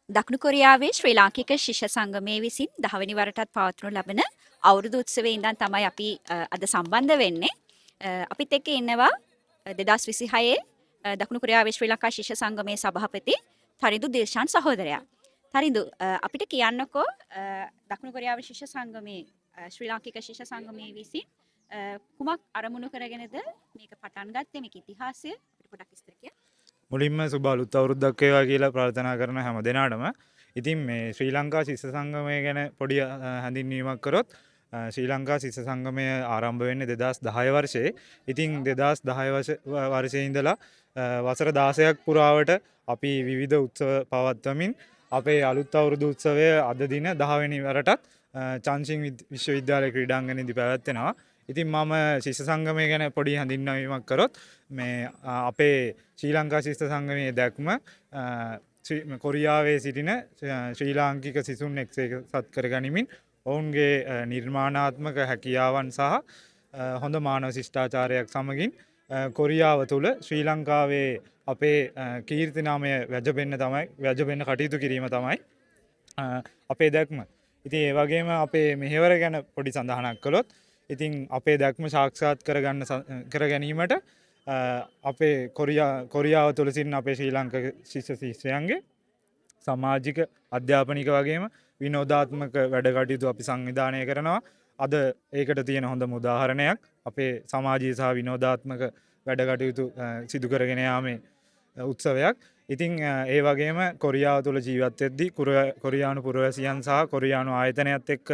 දකුණු කොරියාවේ ශ්‍රී ලාංකික ශිෂ්‍ය සංගමයේ විසින් 10 වෙනි වරටත් පවත්වනු ලබන අවුරුදු උත්සවයේ ඉඳන් තමයි අපි අද සම්බන්ධ වෙන්නේ. අපිත් එක්ක ඉන්නවා 2026 දකුණු කොරියාවේ ශ්‍රී ලංකා ශිෂ්‍ය සංගමයේ සභාපති තරිඳු දිල්ෂාන් සහෝදරයා. තරිඳු අපිට කියන්නකෝ දකුණු කොරියාවේ ශිෂ්‍ය සංගමයේ ශ්‍රී ලාංකික ශිෂ්‍ය සංගමයේ විසින් කුමක් අරමුණු කරගෙනද මේක පටන් ගත්තේ, මේක ඉතිහාසය අපිට පොඩ්ඩක් විස්තර කියන්න. මුලින්ම සුබ අලුත් අවුරුද්දක් වේවා කියලා ප්‍රාර්ථනා කරන හැම දෙනාටම. ඉතින් මේ ශ්‍රී ලංකා ශිෂ්‍ය සංගමය ගැන පොඩි හැඳින්වීමක් කරොත් ශ්‍රී ලංකා ශිෂ්‍ය සංගමය ආරම්භ වෙන්නේ 2010 වර්ෂයේ. ඉතින් 2010 වර්ෂයේ ඉඳලා වසර 16ක් පුරාවට අපි විවිධ උත්සව පවත්වමින් අපේ අලුත් අවුරුදු උත්සවය අද දින 10 වෙනි වරටත් චාන්සිං විශ්වවිද්‍යාලය ක්‍රීඩාංගණයේදී පැවැත්වෙනවා. ඉතින් මම ශිෂ්‍ය සංගමය ගැන පොඩි හඳුන්වීමක් කරොත් මේ අපේ ශ්‍රී ලංකා ශිෂ්‍ය සංගමයේ දැක්ම කොරියාවේ සිටින ශ්‍රී ලාංකික සිසුන් එක්සත් කරගනිමින් ඔවුන්ගේ නිර්මාණාත්මක හැකියාවන් සහ හොඳ මානව ශිෂ්ටාචාරයක් සමගින් කොරියාව තුළ ශ්‍රී ලංකාවේ අපේ කීර්තිනාමය වැජබෙන්න කටයුතු කිරීම තමයි අපේ දැක්ම. ඉතින් ඒ වගේම අපේ මෙහෙවර ගැන පොඩි සඳහනක් කළොත් ඉතින් අපේ දැක්ම සාක්ෂාත් කර ගැනීමට අපේ කොරියාව තුළ සිටින අපේ ශ්‍රී ලංකා ශිෂ්‍ය ශිෂ්‍යයන්ගේ සමාජික අධ්‍යාපනික වගේම විනෝදාත්මක වැඩ කටයුතු අපි සංවිධානය කරනවා. අද ඒකට තියෙන හොඳම උදාහරණයක් අපේ සමාජීය සහ විනෝදාත්මක වැඩ කටයුතු සිදු කරගෙන යාමේ උත්සවයක්. ඉතින් ඒ වගේම කොරියාව තුළ ජීවත් වෙද්දී කොරියානු පුරවැසියන් සහ කොරියානු ආයතනයත් එක්ක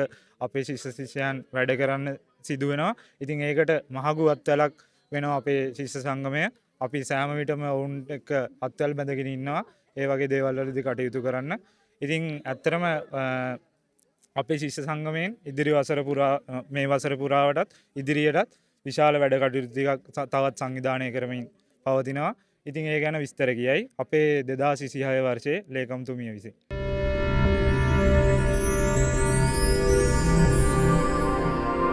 අපේ ශිෂ්‍ය ශිෂ්‍යයන් වැඩ කරන්න සිදු වෙනවා. ඉතින් ඒකට මහඟු අත්වැලක් වෙනවා අපේ ශිෂ්‍ය සංගමය. අපි සෑම විටම ඔවුන්ට එක්ක අත්වැල් බැඳගෙන ඉන්නවා ඒ වගේ දේවල් වලදී කටයුතු කරන්න. ඉතින් ඇත්තටම අපේ ශිෂ්‍ය සංගමයෙන් මේ වසර පුරාවටත් ඉදිරියටත් විශාල වැඩ කටයුතු ටිකක් තවත් සංවිධානය කරමින් පවතිනවා. ඉතින් ඒ ගැන විස්තර කියයි අපේ 2026 වර්ෂයේ ලේකම්තුමිය විසින්.